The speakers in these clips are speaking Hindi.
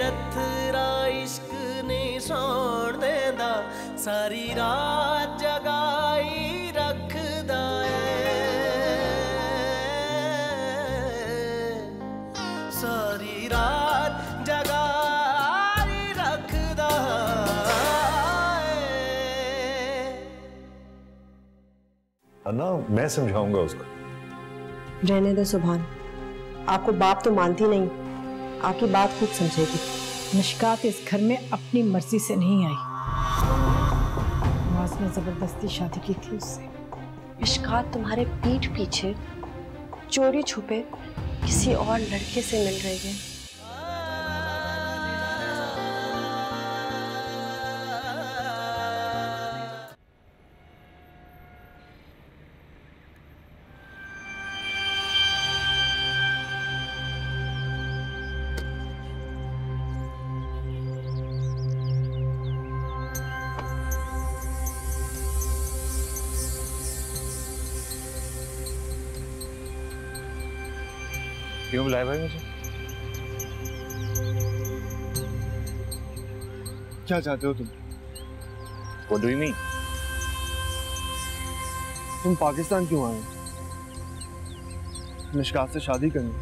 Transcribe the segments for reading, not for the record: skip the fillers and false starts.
रथरा इश्क नहीं सौण देंदा सारी रात जगाई रखदा सारी रात जगाई रखदा अन्ना मैं समझाऊंगा उसको। रहने दो सुभान, आपको बाप तो मानती नहीं, आपकी बात खुद समझेगी। मिशकात इस घर में अपनी मर्जी से नहीं आई, नवाज ने जबरदस्ती शादी की थी उससे। मिशकात तुम्हारे पीठ पीछे चोरी छुपे किसी और लड़के से मिल रही है। क्यों बुलाया भाई मुझे? क्या चाहते हो तुम? What do you mean? तुम पाकिस्तान क्यों आए? मिशकात से शादी करनी,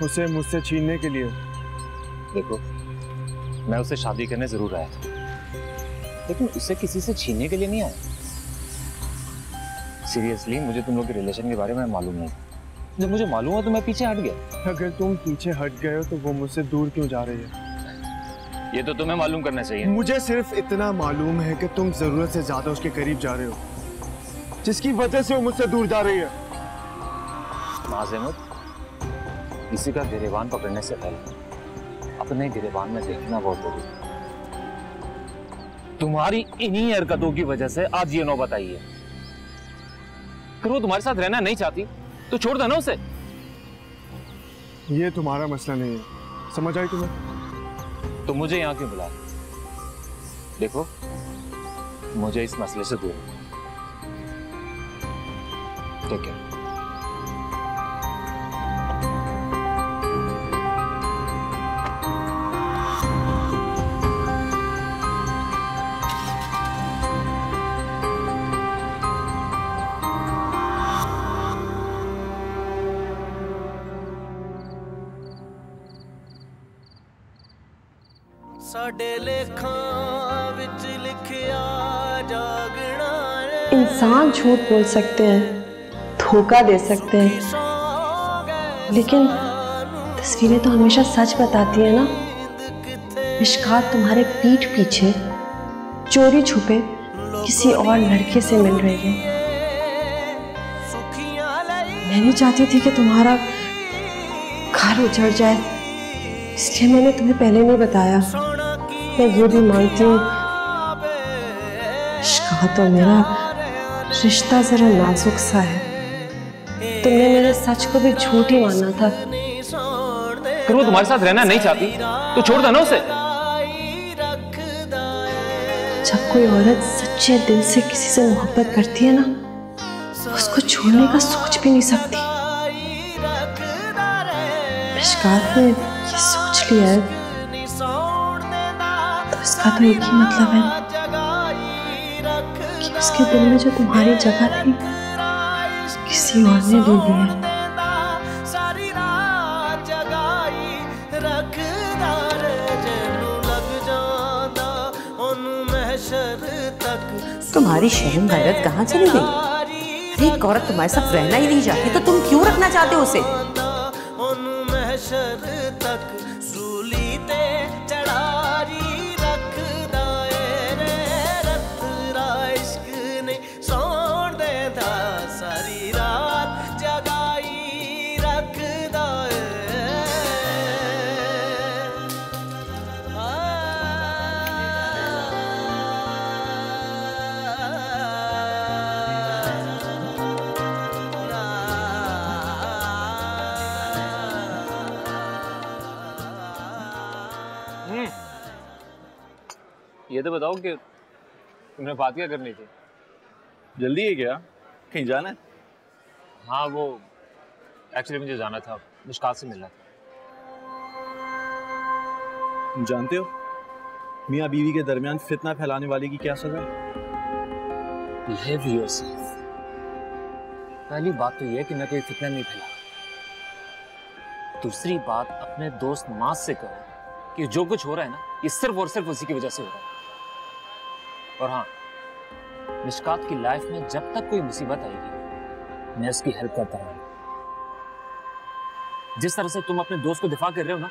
उसे मुझसे छीनने के लिए? देखो, मैं उससे शादी करने जरूर आया था, लेकिन उसे किसी से छीनने के लिए नहीं आया। सीरियसली मुझे तुम लोग के रिलेशन के बारे में मालूम नहीं। जब मुझे मालूम हुआ तो मैं पीछे हट गया। अगर तुम पीछे हट गए हो तो वो मुझसे दूर क्यों जा रही है? ये तो तुम्हें मालूम करना चाहिए। मुझे सिर्फ इतना मालूम है कि तुम जरूरत से ज्यादा उसके करीब जा रहे हो, जिसकी वजह से वो मुझसे दूर जा रही है। माज़ अहमद, किसी का गिरेबान पकड़ने से पहले अपने गिरेबान में देखना बहुत जरूरी है। तुम्हारी इन्हीं हरकतों की वजह से आज ये नौबत आई है। फिर वो तुम्हारे साथ रहना नहीं चाहती तो छोड़ देना उसे। ये तुम्हारा मसला नहीं है, समझ आई तुम्हें? तो मुझे यहाँ क्यों बुलाया? देखो, मुझे इस मसले से दूर ठीक है। इंसान झूठ बोल सकते हैं, धोखा दे सकते हैं, लेकिन तस्वीरें तो हमेशा सच बताती है ना। मिशकात तुम्हारे पीठ पीछे चोरी छुपे किसी और लड़के से मिल रही है। मैं नहीं चाहती थी कि तुम्हारा घर उजड़ जाए, इसलिए मैंने तुम्हें पहले नहीं बताया। मैं ये भी मानती हूँ मिशकात और मेरा रिश्ता जरा नाजुक सा है। तुमने मेरे सच को भी झूठ ही माना था। फिर वो तुम्हारे साथ रहना नहीं चाहती तो छोड़ देना उसे। जब कोई औरत सच्चे दिल से किसी से मोहब्बत करती है ना, उसको छोड़ने का सोच भी नहीं सकती। मिशकात ने ये सोच लिया है तो इसका तो एक ही मतलब है कि उसके दिल में जो तुम्हारी जगह थी किसी और ने ले ली है। तुम्हारी शर्म गैरत कहाँ चली गई? एक औरत तुम्हारे साथ रहना ही नहीं चाहती तो तुम क्यों रखना चाहते हो उसे? ये तो बताओ कि तुमने बात क्या करनी थी? जल्दी है क्या? कहीं जाना है? हाँ, वो एक्चुअली मुझे जाना था, मिशकात से मिलना था। तुम जानते हो मियाँ बीवी के दरमियान फितना फैलाने वाले की क्या सजा? Behave yourself. पहली बात तो यह है कि मैं कोई फितना नहीं फैला। दूसरी बात, अपने दोस्त माज से कहो कि जो कुछ हो रहा है ना, ये सिर्फ और सिर्फ उसी की वजह से हो रहा है। और हाँ, मिशकात की लाइफ में जब तक कोई मुसीबत आएगी, मैं उसकी हेल्प करता रहूंगा। जिस तरह से तुम अपने दोस्त को दिफा कर रहे हो ना,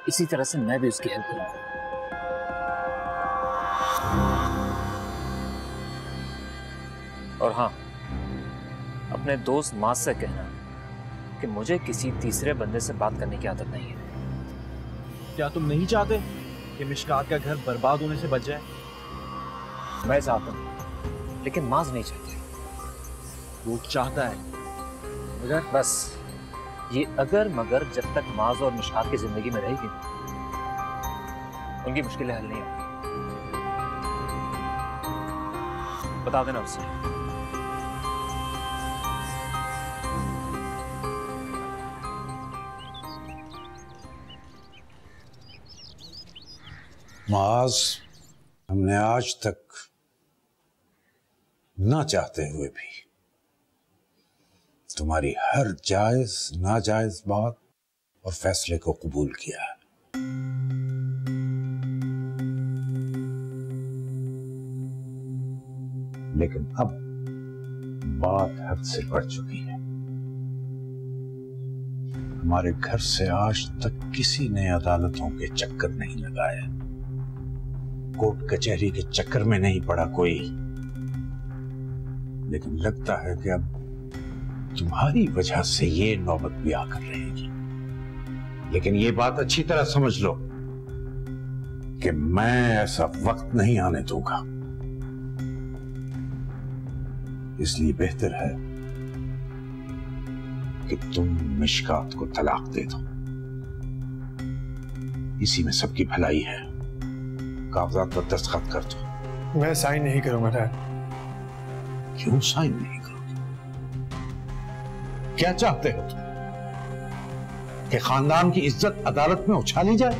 इसी तरह से मैं भी उसकी हेल्प करूंगा। और हाँ, अपने दोस्त माज से कहना कि मुझे किसी तीसरे बंदे से बात करने की आदत नहीं है। क्या तुम नहीं चाहते कि मिशकात का घर बर्बाद होने से बच जाए? मैं चाहता हूं, लेकिन माज नहीं चाहती। वो चाहता है। मगर बस ये अगर मगर जब तक माज और मिशकात की जिंदगी में रहेगी, उनकी मुश्किलें हल नहीं होंगी। बता देना उसे। माज, हमने आज तक ना चाहते हुए भी तुम्हारी हर जायज नाजायज बात और फैसले को कबूल किया है। लेकिन अब बात हद से बढ़ चुकी है। हमारे घर से आज तक किसी ने अदालतों के चक्कर नहीं लगाए, कोर्ट कचहरी के चक्कर में नहीं पड़ा कोई। लेकिन लगता है कि अब तुम्हारी वजह से ये नौबत भी आकर रहेगी। लेकिन ये बात अच्छी तरह समझ लो कि मैं ऐसा वक्त नहीं आने दूंगा। इसलिए बेहतर है कि तुम मिशकात को तलाक दे दो। इसी में सबकी भलाई है। कागजात पर दस्तखत कर दो। मैं साइन नहीं करूंगा डैड। क्यों साइन नहीं करोगे? क्या चाहते हो तुम? कि खानदान की इज्जत अदालत में उछाली जाए,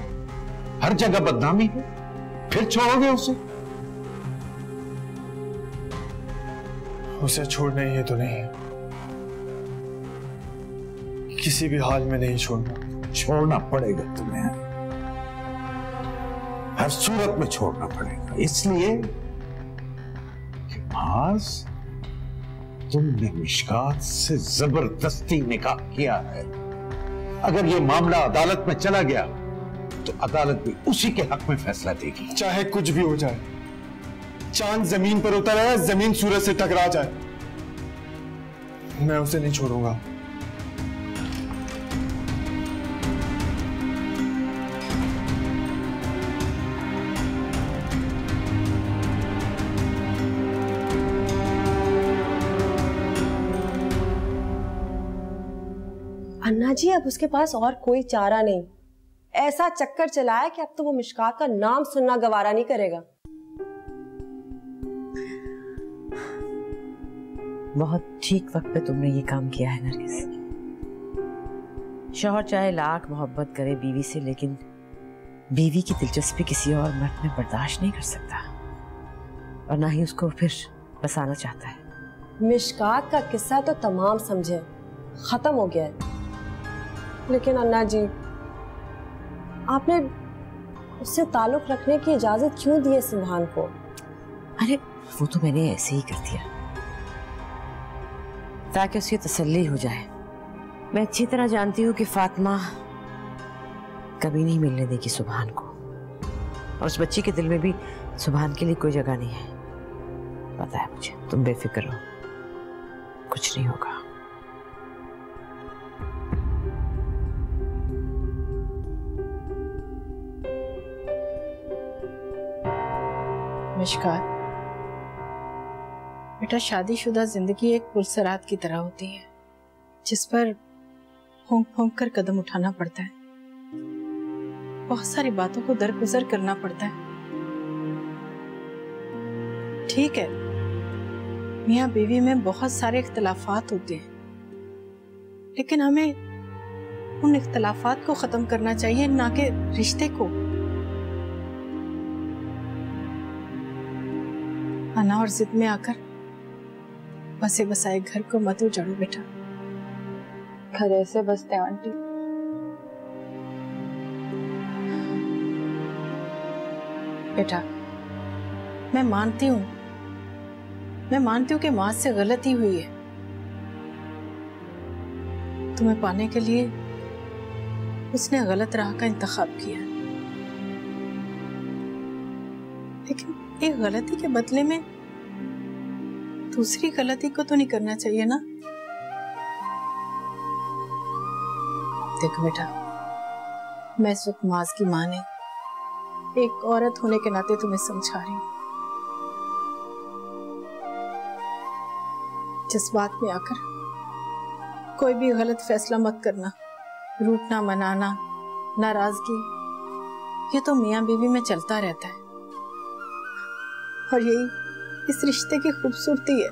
हर जगह बदनामी हो, फिर छोड़ोगे उसे? उसे छोड़ना ही है तो नहीं है, किसी भी हाल में नहीं छोड़ना। छोड़ना पड़ेगा तुम्हें, हर सूरत में छोड़ना पड़ेगा। इसलिए कि माज, तुमने मिशकात से जबरदस्ती निकाह किया है। अगर यह मामला अदालत में चला गया तो अदालत भी उसी के हक में फैसला देगी। चाहे कुछ भी हो जाए, चांद जमीन पर उतर आया, जमीन सूरज से टकरा जाए, मैं उसे नहीं छोड़ूंगा। अन्ना जी, अब उसके पास और कोई चारा नहीं। ऐसा चक्कर चलाया कि अब तो वो मिशकात का नाम सुनना गवारा नहीं करेगा। बहुत ठीक वक्त पे तुमने ये काम किया है नरगिस। शौहर चाहे लाख मोहब्बत करे बीवी से, लेकिन बीवी की दिलचस्पी किसी और मर्द में बर्दाश्त नहीं कर सकता, और ना ही उसको फिर बसाना चाहता है। मिशकात का किस्सा तो तमाम समझे, खत्म हो गया है। लेकिन अन्ना जी, आपने उससे ताल्लुक रखने की इजाजत क्यों दी है सुभान को? अरे वो तो मैंने ऐसे ही कर दिया ताकि उसकी तसल्ली हो जाए। मैं अच्छी तरह जानती हूँ कि फातिमा कभी नहीं मिलने देगी सुभान को, और उस बच्ची के दिल में भी सुभान के लिए कोई जगह नहीं है। पता है मुझे, तुम बेफिक्र रहो, कुछ नहीं होगा। मिशकात, बेटा, शादीशुदा जिंदगी एक पुरसरात की तरह होती है जिस पर फूंक फूंक कर कदम उठाना पड़ता है। बहुत सारी बातों को दरगुजर करना पड़ता है। ठीक है, मियाँ बीवी में बहुत सारे इख्तलाफात होते हैं, लेकिन हमें उन इख्तलाफात को खत्म करना चाहिए, ना कि रिश्ते को। आना और जिद में आकर बसे बसाए घर को मत उजाड़ो बेटा। घर ऐसे बसते हैं आंटी। बेटा मैं मानती हूँ कि माँ से गलती हुई है। तुम्हें पाने के लिए उसने गलत राह का इंतखाब किया, लेकिन एक गलती के बदले में दूसरी गलती को तो नहीं करना चाहिए ना। देखो बेटा, मैं इस वक्त माज की माँ नहीं, एक औरत होने के नाते तुम्हें समझा रही हूँ। जज्बात में आकर कोई भी गलत फैसला मत करना। रूठना, मनाना, नाराजगी, ये तो मियाँ बीवी में चलता रहता है और यही इस रिश्ते की खूबसूरती है।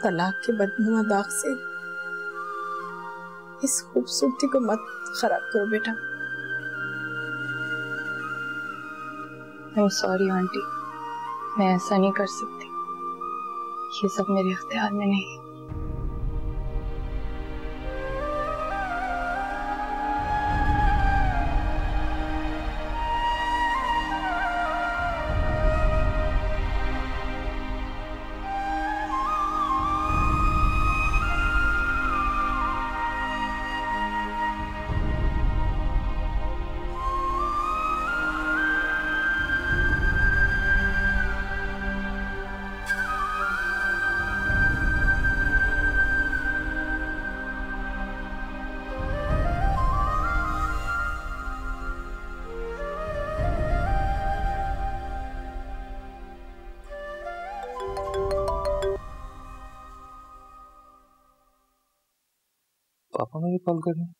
तलाक के बदनुमा दाग से इस खूबसूरती को मत खराब करो बेटा। I'm sorry आंटी, मैं ऐसा नहीं कर सकती। ये सब मेरे इख्तियार में नहीं। पापा मुझे कॉल कर रहे हैं।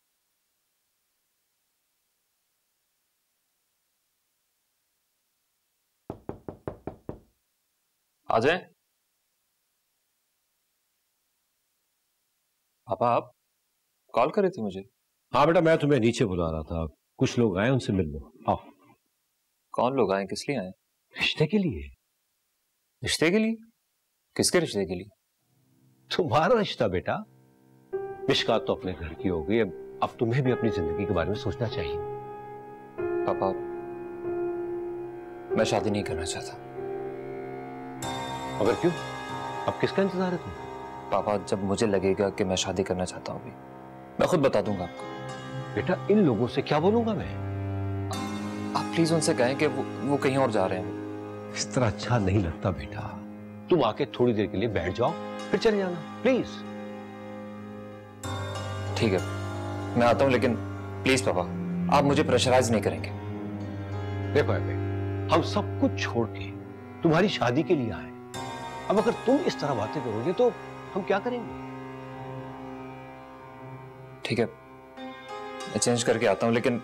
आ जाए। पापा आप कॉल कर रहे थे मुझे? हाँ बेटा, मैं तुम्हें नीचे बुला रहा था, कुछ लोग आए, उनसे मिल लो। आओ। कौन लोग आए? किस लिए आए? रिश्ते के लिए। रिश्ते के लिए? किसके रिश्ते के लिए? तुम्हारा रिश्ता बेटा। मिशकात तो अपने घर की हो गई, अब तुम्हें भी अपनी जिंदगी के बारे में सोचना चाहिए। पापा मैं शादी नहीं करना चाहता। मगर क्यों? अब किसका इंतजार है तुम? पापा जब मुझे लगेगा कि मैं शादी करना चाहता हूँ मैं खुद बता दूंगा आपको। बेटा इन लोगों से क्या बोलूंगा मैं? आप प्लीज उनसे कहें कि वो कहीं और जा रहे हैं। इस तरह अच्छा नहीं लगता बेटा। तुम आके थोड़ी देर के लिए बैठ जाओ, फिर चले जाना प्लीज। ठीक है मैं आता हूं, लेकिन प्लीज पापा आप मुझे प्रेशराइज नहीं करेंगे। देखो अबे, हम सब कुछ छोड़ के तुम्हारी शादी के लिए आए। अब अगर तुम इस तरह बातें करोगे तो हम क्या करेंगे? ठीक है मैं चेंज करके आता हूं, लेकिन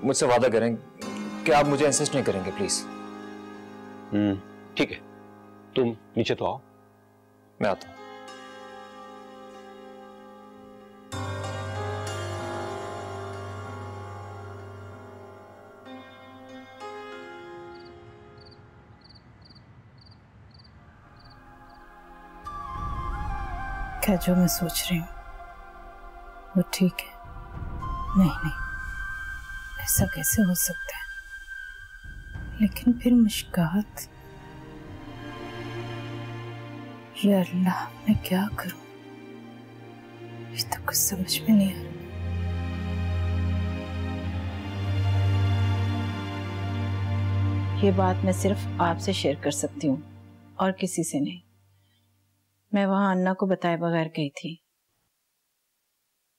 मुझसे वादा करें कि आप मुझे इंसिस्ट नहीं करेंगे प्लीज। ठीक है, तुम नीचे तो आओ, मैं आता हूं। क्या जो मैं सोच रही हूँ वो ठीक है? नहीं, ऐसा कैसे हो सकता है? लेकिन फिर मुश्कात, या अल्लाह मैं क्या करूं? ये तो कुछ समझ में नहीं आ रहा। ये बात मैं सिर्फ आपसे शेयर कर सकती हूँ और किसी से नहीं। मैं वहां अन्ना को बताए बगैर गई थी।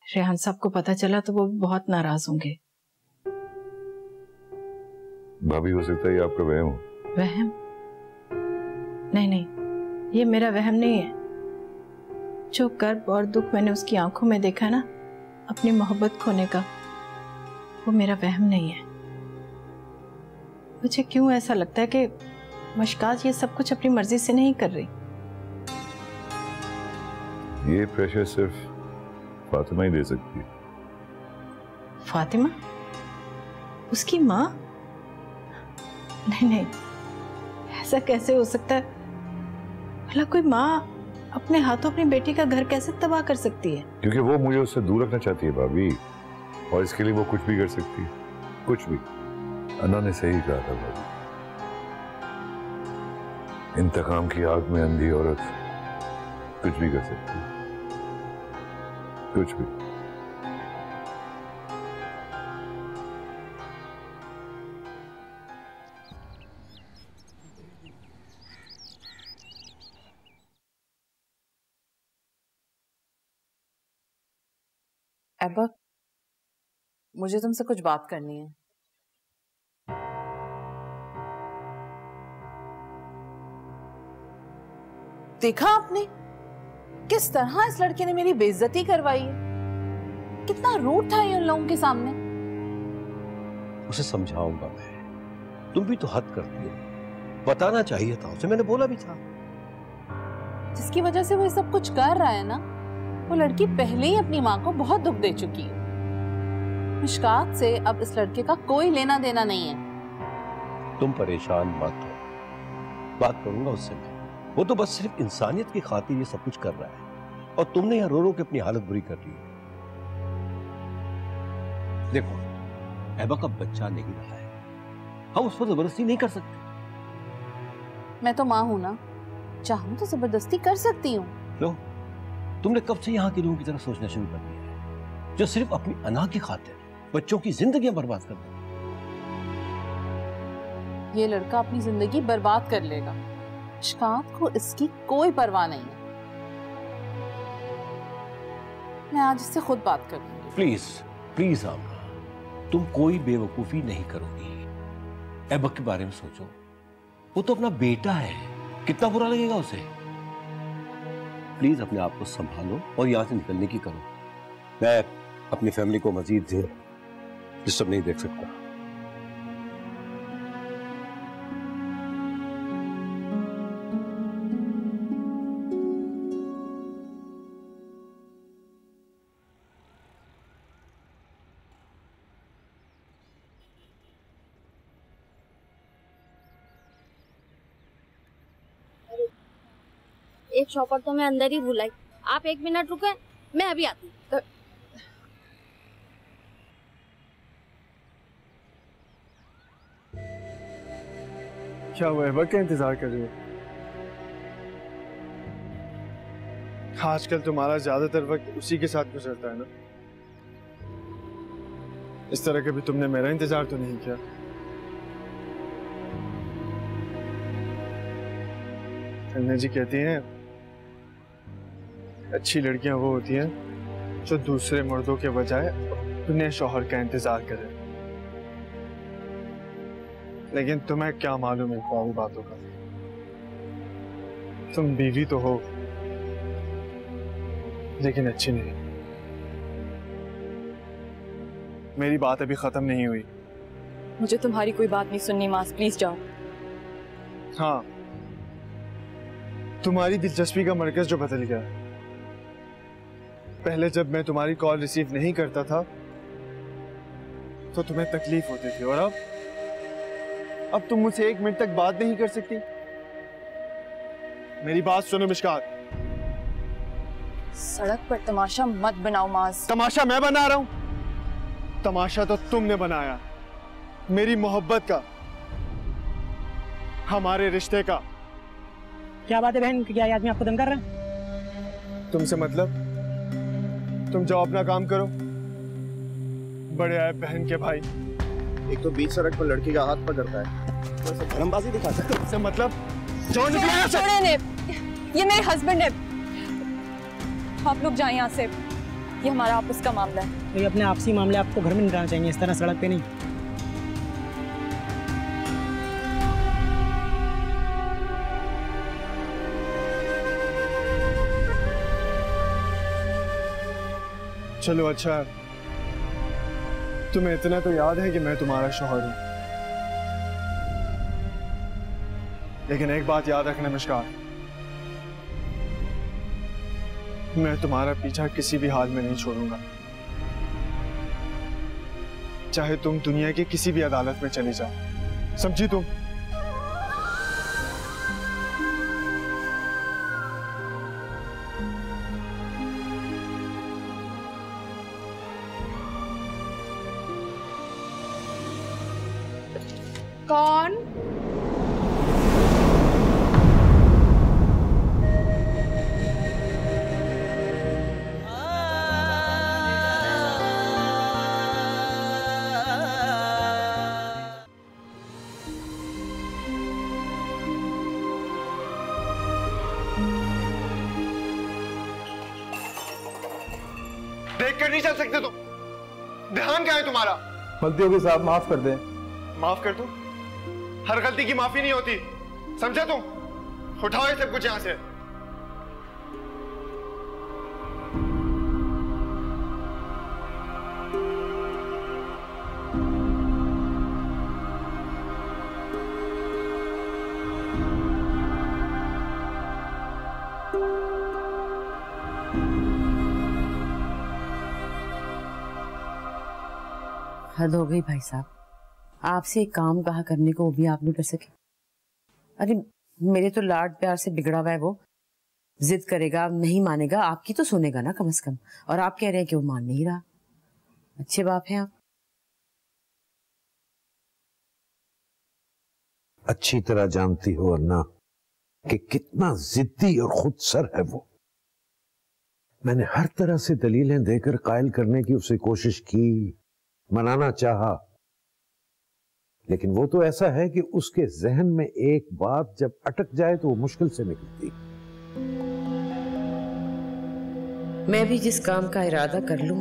रेहान साहब को पता चला तो वो भी बहुत नाराज होंगे। भाभी हो सकता है ये आपका वहम हो। वहम? नहीं, ये मेरा वहम नहीं है। जो कर्ब और दुख मैंने उसकी आंखों में देखा ना, अपनी मोहब्बत खोने का, वो मेरा वहम नहीं है। मुझे क्यों ऐसा लगता है कि मुश्कात ये सब कुछ अपनी मर्जी से नहीं कर रही। ये प्रेशर सिर्फ फातिमा ही दे सकती है। फातिमा? उसकी माँ? नहीं, ऐसा कैसे हो सकता है? भला कोई माँ अपने हाथों अपनी बेटी का घर कैसे तबाह कर सकती है? क्योंकि वो मुझे उससे दूर रखना चाहती है भाभी, और इसके लिए वो कुछ भी कर सकती है, कुछ भी। अन्ना ने सही कहा था भाभी, इंतकाम की आग में अंधी औरत कुछ भी कर सकती है, कुछ भी। ऐबक, मुझे तुमसे कुछ बात करनी है। देखा आपने किस तरह इस लड़के ने मेरी बेइज्जती करवाई है? कितना रूड था ये उन लोगों के सामने। उसे समझाऊंगा मैं, तुम भी तो हद करती हो, बताना चाहिए था उसे, मैंने बोला भी था। जिसकी वजह से वो ये सब कुछ कर रहा है ना, वो लड़की पहले ही अपनी माँ को बहुत दुख दे चुकी है। मिशकात से अब इस लड़के का कोई लेना देना नहीं है। तुम परेशान मत हो, बात करूंगा उससे मैं। वो तो बस सिर्फ इंसानियत की खातिर ये सब कुछ कर रहा है, और तुमने यहाँ रो रो के अपनी हालत बुरी कर ली है। देखो, ऐबक अब बच्चा नहीं रहा है, हम उस पर जबरदस्ती नहीं कर सकते। मैं तो माँ हूं ना, चाहूं तो जबरदस्ती कर सकती हूँ। लो, तुमने कब से यहाँ के लोगों की तरह सोचना शुरू कर दिया है, जो सिर्फ अपनी अना की खातिर बच्चों की जिंदगियां बर्बाद कर देते। ये लड़का अपनी जिंदगी बर्बाद कर लेगा, मिशकात को इसकी कोई परवाह नहीं है। मैं आज इससे खुद बात करूंगी। प्लीज प्लीज आमना, तुम कोई बेवकूफी नहीं करोगी। ऐबक के बारे में सोचो, वो तो अपना बेटा है, कितना बुरा लगेगा उसे। प्लीज अपने आप को संभालो और यहां से निकलने की करो। मैं अपनी फैमिली को मजीद डिस्टर्ब नहीं देख सकता। एक शॉपर तो मैं अंदर ही भुलाई। आप 1 मिनट रुके, मैं अभी आती हूँ। क्या हुआ, ऐबक का इंतजार कर रही हो? आजकल तुम्हारा ज्यादातर वक्त उसी के साथ गुजरता है ना। इस तरह कभी तुमने मेरा इंतजार तो नहीं किया? अन्ना जी कहती हैं, अच्छी लड़कियां वो होती हैं जो दूसरे मर्दों के बजाय अपने शौहर का इंतजार करें। लेकिन तुम्हें क्या मालूम है सारी बातों का? तुम बीवी तो हो, लेकिन अच्छी नहीं। मेरी बात अभी खत्म नहीं हुई। मुझे तुम्हारी कोई बात नहीं सुननी मास, प्लीज जाओ। हाँ, तुम्हारी दिलचस्पी का मरकज जो बदल गया। पहले जब मैं तुम्हारी कॉल रिसीव नहीं करता था तो तुम्हें तकलीफ होती थी, और अब तुम मुझसे 1 मिनट तक बात नहीं कर सकती। मेरी बात सुनो मिशकात, सड़क पर तमाशा मत बनाओ मास। तमाशा मैं बना रहा हूं? तमाशा तो तुमने बनाया, मेरी मोहब्बत का, हमारे रिश्ते का। क्या बात है बहन, क्या ये आदमी आपको तंग कर रहा है? तुमसे मतलब? तुम जाओ अपना काम करो। बड़े आए बहन के भाई। एक तो बीच सड़क पर लड़की का हाथ पकड़ता है, तो धर्मबाजी दिखाता है। तुमसे मतलब? छोड़े ने, ये मेरे हस्बैंड है। आप लोग जाएं यहाँ से, ये हमारा आपस का मामला है। तो ये अपने आपसी मामले आपको घर में निकालना चाहिए, इस तरह सड़क पे नहीं। चलो अच्छा, तुम्हें इतना तो याद है कि मैं तुम्हारा शौहर हूं। लेकिन एक बात याद रखना मिशकात, मैं तुम्हारा पीछा किसी भी हाल में नहीं छोड़ूंगा। चाहे तुम दुनिया की किसी भी अदालत में चली जाओ, समझी तुम? कौन? देख कर नहीं चल सकते तुम? ध्यान क्या है तुम्हारा? गलती होगी साहब, माफ कर दें। माफ कर दूं? हर गलती की माफी नहीं होती, समझे तुम? उठाओ ये सब कुछ यहां से। हद हो गई भाई साहब, आपसे एक काम कहा करने को वो भी आप नहीं कर सके। अरे मेरे तो लाड प्यार से बिगड़ा हुआ है वो, जिद करेगा, नहीं मानेगा, आपकी तो सुनेगा ना कम से कम। और आप कह रहे हैं कि वो मान नहीं रहा। अच्छे बाप हैं आप। अच्छी तरह जानती हो अन्ना कि कितना जिद्दी और खुदसर है वो। मैंने हर तरह से दलीलें देकर कायल करने की उसे कोशिश की, मनाना चाहा, लेकिन वो तो ऐसा है कि उसके जहन में एक बात जब अटक जाए तो वो मुश्किल से निकलती। मैं भी जिस काम का इरादा कर लूं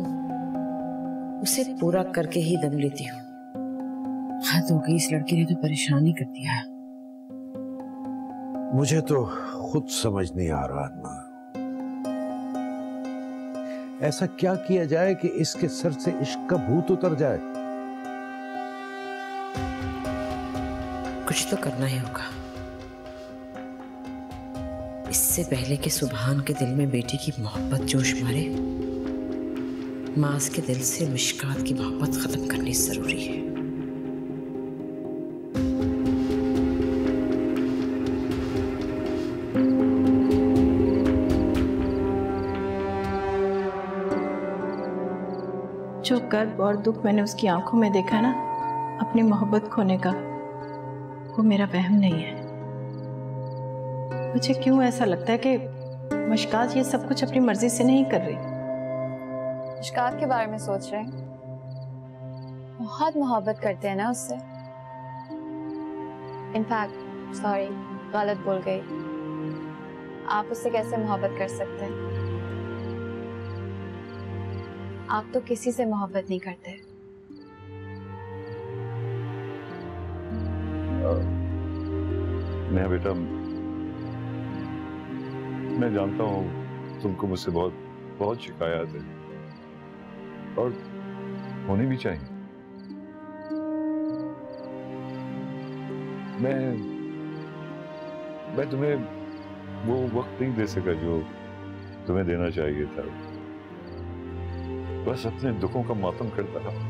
उसे पूरा करके ही दम लेती हूँ। हद हो गई, इस लड़के ने तो परेशान ही कर दिया। मुझे तो खुद समझ नहीं आ रहा अन्ना, ऐसा क्या किया जाए कि इसके सर से इश्क का भूत उतर जाए। कुछ तो करना ही होगा, इससे पहले कि सुभान के दिल में बेटी की मोहब्बत जोश मारे। मास के दिल से मिशकात की मोहब्बत खत्म करनी जरूरी है। जो गर्व और दुख मैंने उसकी आंखों में देखा ना अपनी मोहब्बत खोने का, वो मेरा वहम नहीं है। मुझे क्यों ऐसा लगता है कि मिशकात ये सब कुछ अपनी मर्जी से नहीं कर रही। मिशकात के बारे में सोच रहे हैं? बहुत मोहब्बत करते हैं ना उससे। इनफैक्ट सॉरी, गलत बोल गई। आप उससे कैसे मोहब्बत कर सकते हैं? आप तो किसी से मोहब्बत नहीं करते। नेहा बेटा, मैं जानता हूँ तुमको मुझसे बहुत बहुत शिकायत है और होनी भी चाहिए। मैं तुम्हें वो वक्त नहीं दे सका जो तुम्हें देना चाहिए था। बस अपने दुखों का मातम करता रहा।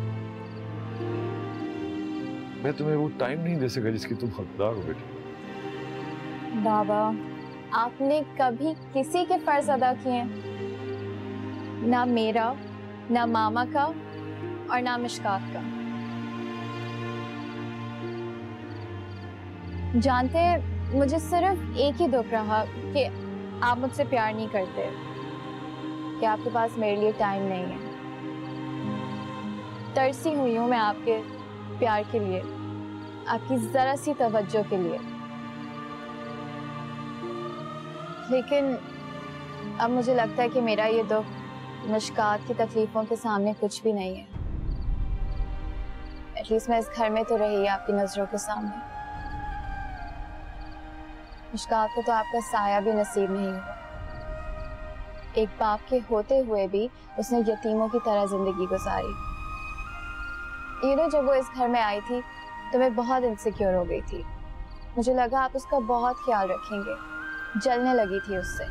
मैं तुम्हें वो टाइम नहीं दे सका जिसकी तुम हकदार हो बेटा। बाबा, आपने कभी किसी के फर्ज अदा किए? ना मेरा, ना मामा का और ना मिशकात का। जानते हैं, मुझे सिर्फ एक ही दुख रहा कि आप मुझसे प्यार नहीं करते, कि आपके पास मेरे लिए टाइम नहीं है। तरसी हुई हूँ मैं आपके प्यार के लिए, आपकी जरा सी तवज्जो के लिए। लेकिन अब मुझे लगता है कि मेरा ये दुख मिशकात की तकलीफों के सामने कुछ भी नहीं है। एटलीस्ट मैं इस घर में तो रही आपकी नजरों के सामने। मिशकात को तो आपका साया भी नसीब नहीं हुआ। एक बाप के होते हुए भी उसने यतीमों की तरह जिंदगी गुजारी। जब वो इस घर में आई थी तो मैं बहुत इनसिक्योर हो गई थी। मुझे लगा आप उसका बहुत ख्याल रखेंगे, जलने लगी थी उससे।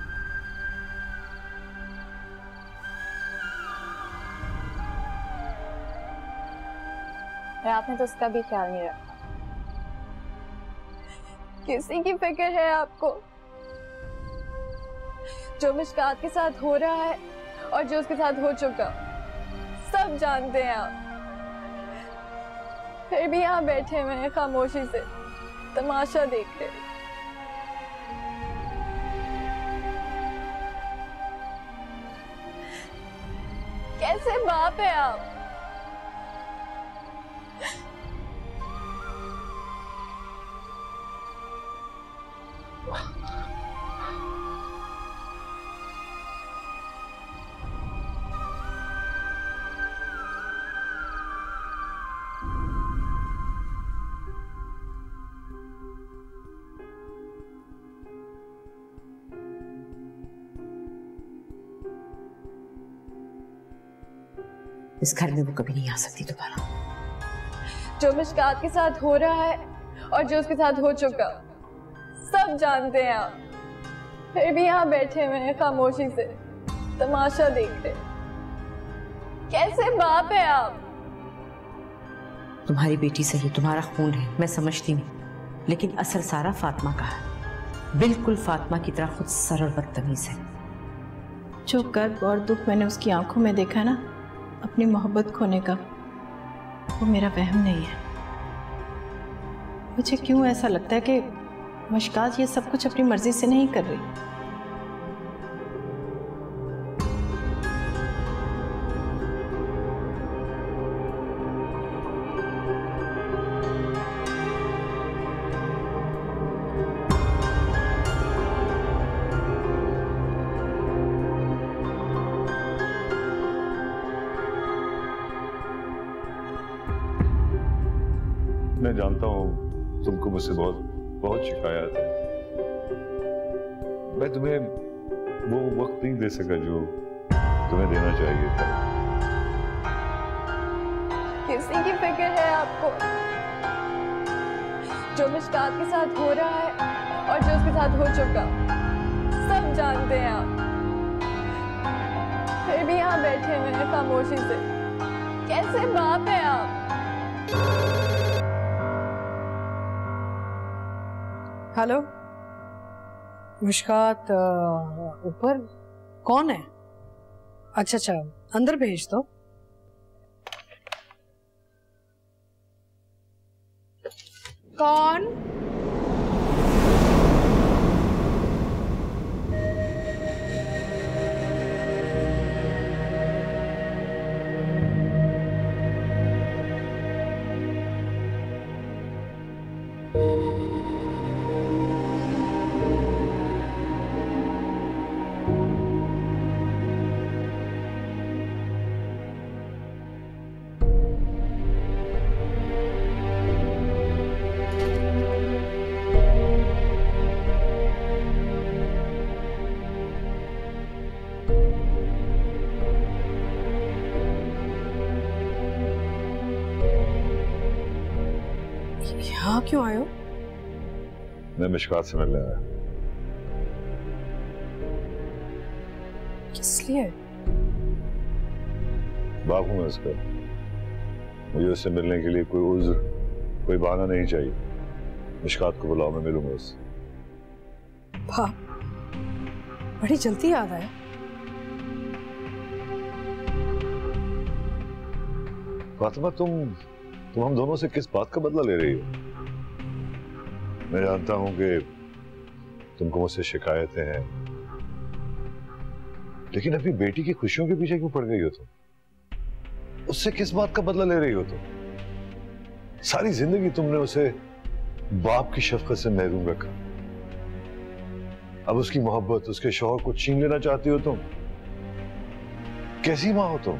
और आपने तो उसका भी ख्याल नहीं रखा। किसी की फिक्र है आपको? जो मिशकात के साथ हो रहा है और जो उसके साथ हो चुका, सब जानते हैं आप। फिर भी यहाँ बैठे हुए हैं खामोशी से तमाशा देख रहे। कैसे बाप है आप? इस घर में वो कभी नहीं आ सकती दोबारा। जो मिशकात के साथ हो रहा है और जो उसके साथ हो चुका सब जानते हैं आप, फिर भी यहाँ बैठे हुए हैं खामोशी से तमाशा देख रहे। कैसे बाप है आप? तुम्हारी बेटी सही, तुम्हारा खून है, मैं समझती हूँ, लेकिन असर सारा फातिमा का है। बिल्कुल फातिमा की तरह खुद सरल बदतमीज है। जो गर्व और दुख मैंने उसकी आंखों में देखा ना अपनी मोहब्बत खोने का, वो मेरा वहम नहीं है। मुझे क्यों ऐसा लगता है कि मिशकात ये सब कुछ अपनी मर्जी से नहीं कर रही। मैं जानता हूँ तुमको मुझसे बहुत शिकायत है। मैं तुम्हें वो वक्त नहीं दे सका जो तुम्हें देना चाहिए था। किसी की फिक्र है आपको? जो मिशकात के साथ हो रहा है और जो उसके साथ हो चुका सब जानते हैं आप, फिर भी यहाँ बैठे हुए हैं खामोशी से। कैसे बाप है आप? हेलो, मिशकात ऊपर कौन है? अच्छा, अंदर भेज दो। कौन? यहाँ क्यों आए हो? मैं मिशकात से मिलने आया। किस लिए? बाप हूं मैं उसका। मुझे उससे मिलने के लिए कोई उज्र, कोई बहाना नहीं चाहिए। मिशकात को बुलाओ, मैं मिलूंगा उससे। बाप, बड़ी जल्दी याद आया। फातिमा, तुम हम दोनों से किस बात का बदला ले रही हो? मैं जानता हूं कि तुमको मुझसे शिकायतें हैं, लेकिन अपनी बेटी की खुशियों के पीछे क्यों पड़ गई हो तुम? उससे किस बात का बदला ले रही हो तुम? सारी जिंदगी तुमने उसे बाप की शफकत से महरूम रखा। अब उसकी मोहब्बत, उसके शौहर को छीन लेना चाहती हो तुम? कैसी मां हो तुम?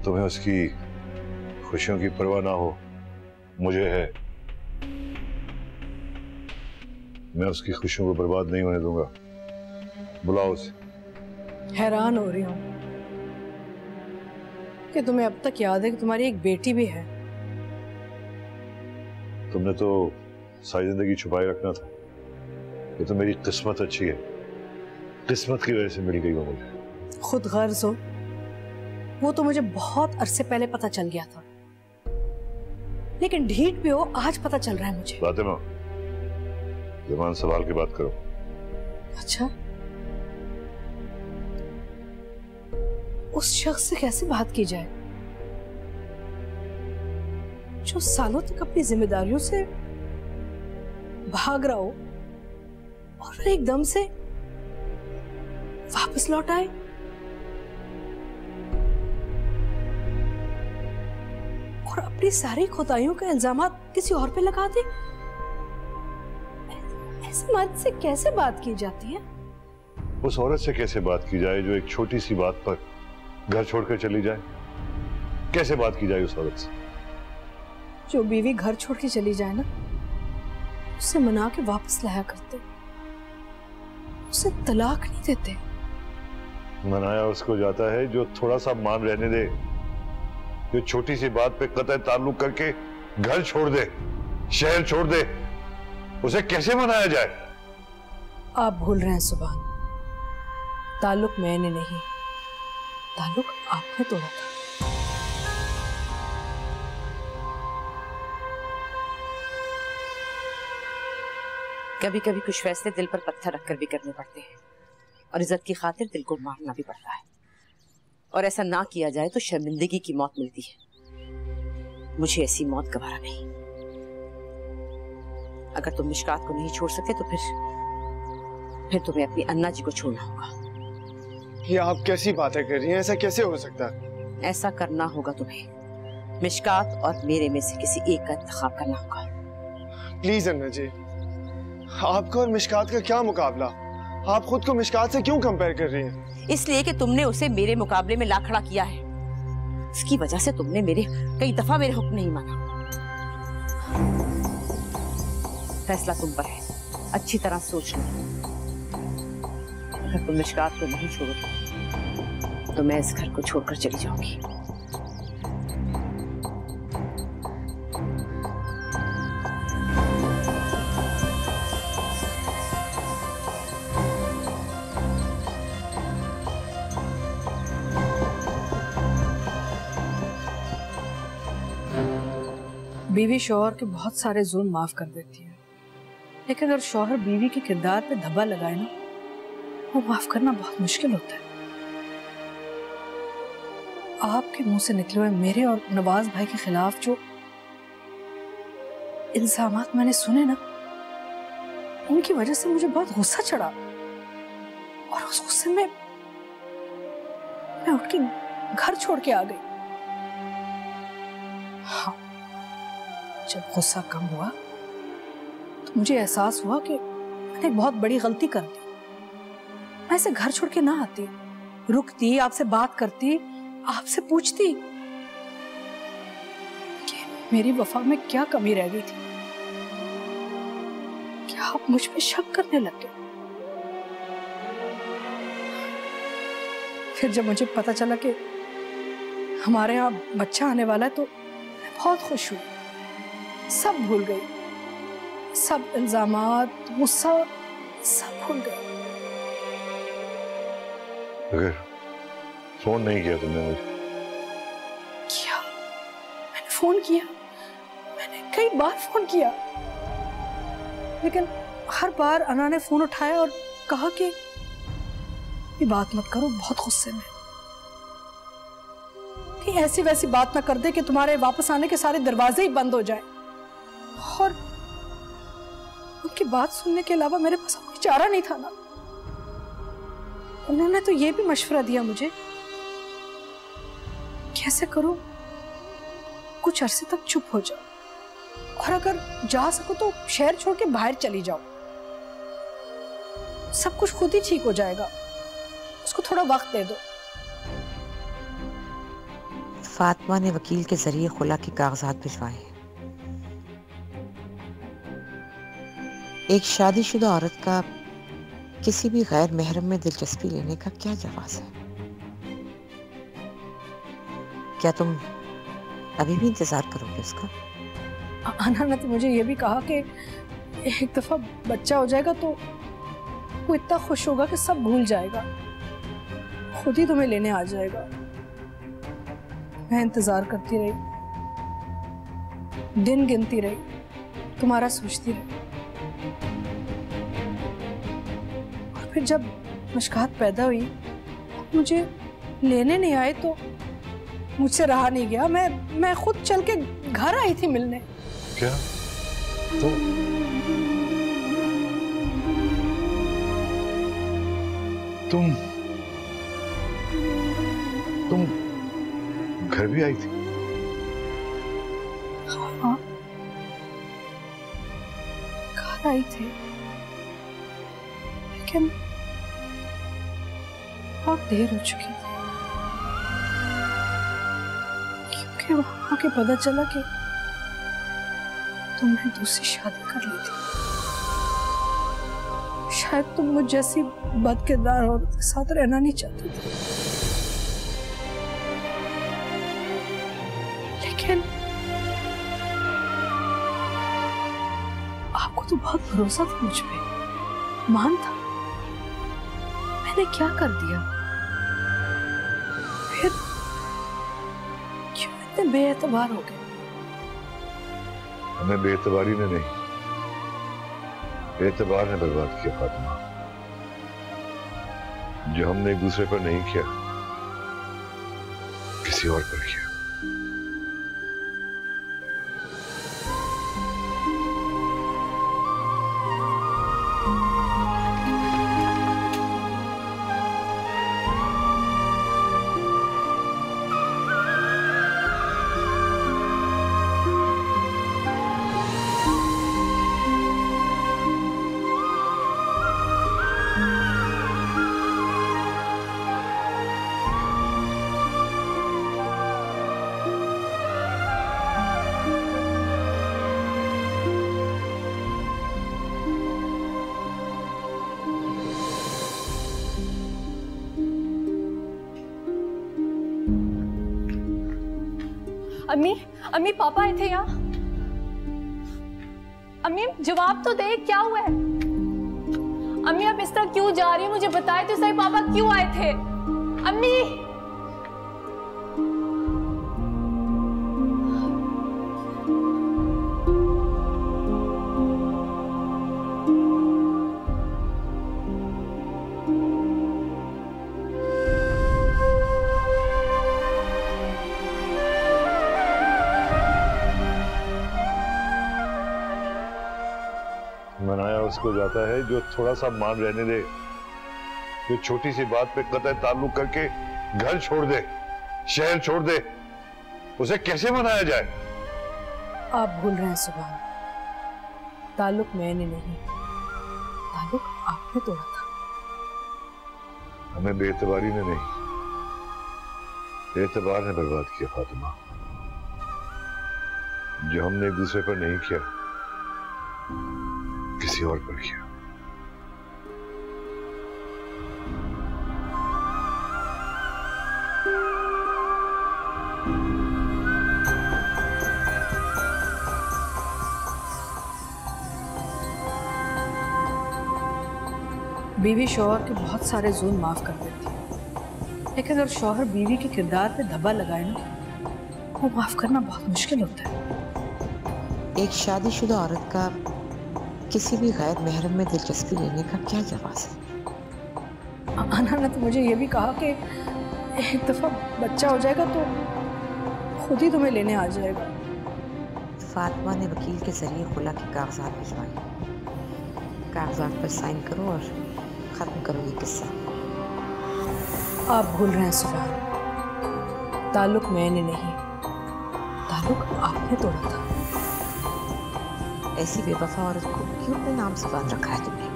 तुम्हें उसकी खुशियों की परवाह ना हो, मुझे है। मैं उसकी खुशियों को बर्बाद नहीं होने दूंगा। बुलाओ उसे। हैरान हो रही हूँ कि तुम्हें अब तक याद है कि तुम्हारी एक बेटी भी है। तुमने तो सारी जिंदगी छुपाए रखना था। ये तो मेरी किस्मत अच्छी है, किस्मत की वजह से मिल गई वो मुझे। खुद गर्ज हो, वो तो मुझे बहुत अरसे पहले पता चल गया था, लेकिन ढीठ भी हो आज पता चल रहा है मुझे। फातिमा, ज़बान संभाल के बात करो। अच्छा, उस शख्स से कैसे बात की जाए जो सालों तक अपनी जिम्मेदारियों से भाग रहा हो और फिर एकदम से वापस लौट आए। और अपनी सारी खुदाइयों का इल्जाम किसी और पे लगा दे। ऐसे मर्द से कैसे बात की जाती है? उस औरत से कैसे बात की जाए जो एक छोटी सी बात पर घर छोड़कर चली जाए? कैसे बात की जाए उस औरत से? जो बीवी घर छोड़ के चली जाए ना, उसे मना के वापस लाया करते, उसे तलाक नहीं देते। मनाया उसको जाता है जो थोड़ा सा मान रहने दे, जो छोटी सी बात पे कतई ताल्लुक करके घर छोड़ दे, शहर छोड़ दे, उसे कैसे मनाया जाए? आप भूल रहे हैं सुभान, ताल्लुक मैंने नहीं, ताल्लुक आपने तोड़ा था। कभी कभी कुछ फैसले दिल पर पत्थर रखकर भी करने पड़ते हैं और इज्जत की खातिर दिल को मारना भी पड़ता है, और ऐसा ना किया जाए तो शर्मिंदगी की मौत मिलती है। मुझे ऐसी मौत गवारा नहीं। अगर तुम मिशकात को नहीं छोड़ सकते तो फिर तुम्हें अपनी अन्ना जी को छोड़ना होगा। ये आप कैसी बातें कर रही हैं? ऐसा कैसे हो सकता है? ऐसा करना होगा तुम्हें। मिशकात और मेरे में से किसी एक का इंतखाब करना होगा। प्लीज अन्ना जी, आपका और मिशकात का क्या मुकाबला? आप खुद को मिशकात से क्यों कंपेयर कर रही हैं? इसलिए कि तुमने उसे मेरे मुकाबले में ला खड़ा किया है। इसकी वजह से तुमने कई दफा मेरे हुक्म नहीं माना। फैसला तुम पर है, अच्छी तरह सोच लो। अगर तुम मिशकात को नहीं छोड़ो तो मैं इस घर को छोड़कर चली जाऊंगी। बीवी शौहर के बहुत सारे जुल्म माफ कर देती है, लेकिन अगर शौहर बीवी के किरदार पे धब्बा लगाए ना, वो माफ करना बहुत मुश्किल होता है। आपके मुंह से निकले हुए मेरे और नवाज भाई के खिलाफ जो इल्जामात मैंने सुने ना, उनकी वजह से मुझे बहुत गुस्सा चढ़ा, और उस गुस्से में मैं उठ के घर छोड़ के आ गई। हाँ, जब गुस्सा कम हुआ तो मुझे एहसास हुआ कि मैंने एक बहुत बड़ी गलती कर दी। मैं ऐसे घर छोड़ के ना आती, रुकती, आपसे बात करती, आपसे पूछती कि मेरी वफा में क्या कमी रह गई थी, क्या आप मुझ पे शक करने लगे। फिर जब मुझे पता चला कि हमारे यहाँ बच्चा आने वाला है तो मैं बहुत खुश हुई, सब भूल गई, सब इल्जामात, गुस्सा सब भूल गई। अगर फोन नहीं किया तुमने मुझे? किया, मैंने फोन किया, मैंने कई बार फोन किया, लेकिन हर बार अन्ना ने फोन उठाया और कहा कि ये बात मत करो, बहुत गुस्से में, कि ऐसी वैसी बात ना कर दे कि तुम्हारे वापस आने के सारे दरवाजे ही बंद हो जाए। और उनकी बात सुनने के अलावा मेरे पास कोई चारा नहीं था ना। उन्होंने तो ये भी मशवरा दिया मुझे, कैसे करो, कुछ अरसे तक चुप हो जाओ, और अगर जा सको तो शहर छोड़ के बाहर चली जाओ, सब कुछ खुद ही ठीक हो जाएगा, उसको थोड़ा वक्त दे दो। फातिमा ने वकील के जरिए खुला के कागजात भिजवाए। एक शादीशुदा औरत का किसी भी गैर महरम में दिलचस्पी लेने का क्या जवाज़ है? क्या तुम अभी भी इंतजार करोगे उसका? अन्ना ने तो मुझे ये भी कहा कि एक दफा बच्चा हो जाएगा तो वो इतना खुश होगा कि सब भूल जाएगा, खुद ही तुम्हें लेने आ जाएगा। मैं इंतजार करती रही, दिन गिनती रही, तुम्हारा सोचती रही, और फिर जब मुश्कात पैदा हुई, मुझे लेने नहीं आए तो मुझसे रहा नहीं गया। मैं खुद चल के घर आई थी मिलने। क्या? तुम घर भी आई थी? हाँ, घर आई थी, लेकिन बहुत देर हो चुकी थी, क्योंकि वहां के पता चला कि तुमने दूसरी शादी कर ली थी। शायद तुम मुझ जैसी बदकिरदार औरत के साथ रहना नहीं चाहती थी, लेकिन आपको तो बहुत भरोसा था मुझ पे, मान था। मैंने क्या कर दिया? फिर क्यों इतने बेएतबार हो गए? हमें बेएतबारी ने नहीं, एतबार ने बर्बाद किया फातिमा। जो हमने एक दूसरे पर नहीं किया, किसी और पर किया। अम्मी, अम्मी पापा आए थे यहाँ। अम्मी जवाब तो दे, क्या हुआ है? अम्मी आप इस तरह क्यों जा रही हैं? मुझे बताए तो सही, पापा क्यों आए थे? अम्मी मनाया उसको जाता है जो थोड़ा सा मान रहने दे, जो छोटी सी बात पे कतई ताल्लुक करके घर छोड़ दे, शहर छोड़ दे, उसे कैसे मनाया जाए? आप भूल रहे हैं सुभान, ताल्लुक मैंने नहीं, ताल्लुक आपने तोड़ा था। हमें बेएतबारी ने नहीं, एतबार ने बर्बाद किया फातिमा। जो हमने एक दूसरे पर नहीं किया, किसी और पर किया। बीवी शौहर के बहुत सारे जुल्म माफ कर देती है, लेकिन अगर शौहर बीवी के किरदार पे धब्बा लगाए ना, वो माफ करना बहुत मुश्किल होता है। एक शादीशुदा औरत का किसी भी गैर महरम में दिलचस्पी लेने का क्या जवाब है? अना ने तो मुझे ये भी कहा कि एक दफा बच्चा हो जाएगा तो खुद ही तुम्हें लेने आ जाएगा। फातिमा ने वकील के जरिए खुला के कागजात भिजवाए, कागजात पर साइन करो और खत्म करो ये किस्सा। आप भूल रहे हैं सुभान, ताल्लुक मैंने नहीं, ताल्लुक आपने तोड़ा था। ऐसी बेवफा औरत को क्यों अपने नाम से बांध रखा है तुमने?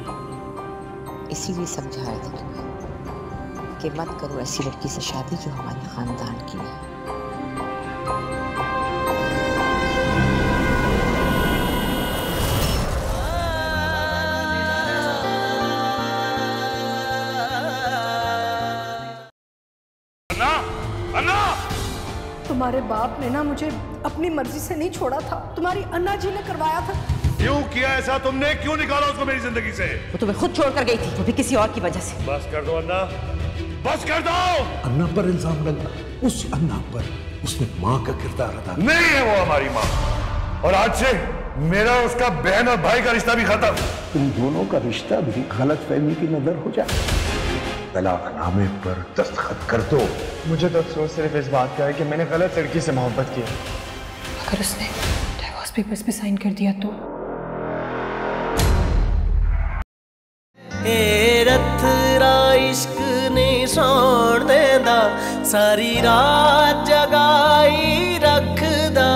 इसीलिए समझाया था तुम्हें कि मत करो ऐसी लड़की से शादी जो हमारे खानदान की है। तुम्हारे बाप ने ना मुझे अपनी मर्जी से नहीं छोड़ा था, तुम्हारी अन्ना जी ने करवाया था। क्यों किया ऐसा तुमने? क्यों निकाला उसको मेरी जिंदगी से? वो तुम्हें खुद छोड़कर गई थी, वो भी किसी और की वजह से। बस कर दो अन्ना, बस कर दो। अन्ना पर इल्जाम लगा, उस अन्ना पर, उसने माँ का किरदार अदा नहीं है वो हमारी माँ, और आज से मेरा उसका बहन और भाई का रिश्ता भी खत्म। तुम दोनों का रिश्ता भी गलत फहमी की नजर हो जाए। तलाकनामे पर दस्तखत कर दो। मुझे तो अफसोस सिर्फ इस बात का है कि मैंने गलत लड़की से मोहब्बत की। अगर उसने डिवोर्स पेपर्स पे साइन कर दिया तो रथरा इश्क ने सोण देंदा सारी रात जगाई रखदा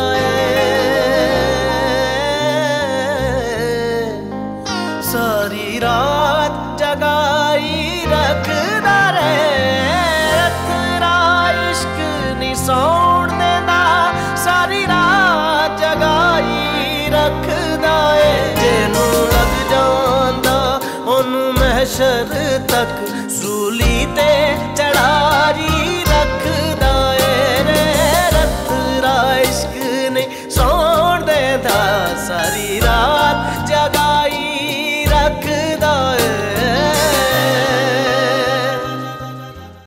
सारी रात जगाई रखदा रे रथरा इश्क ने सोण देंदा सारी रात जगाई रखदा जेनू लग जांदा ओनू महशर तक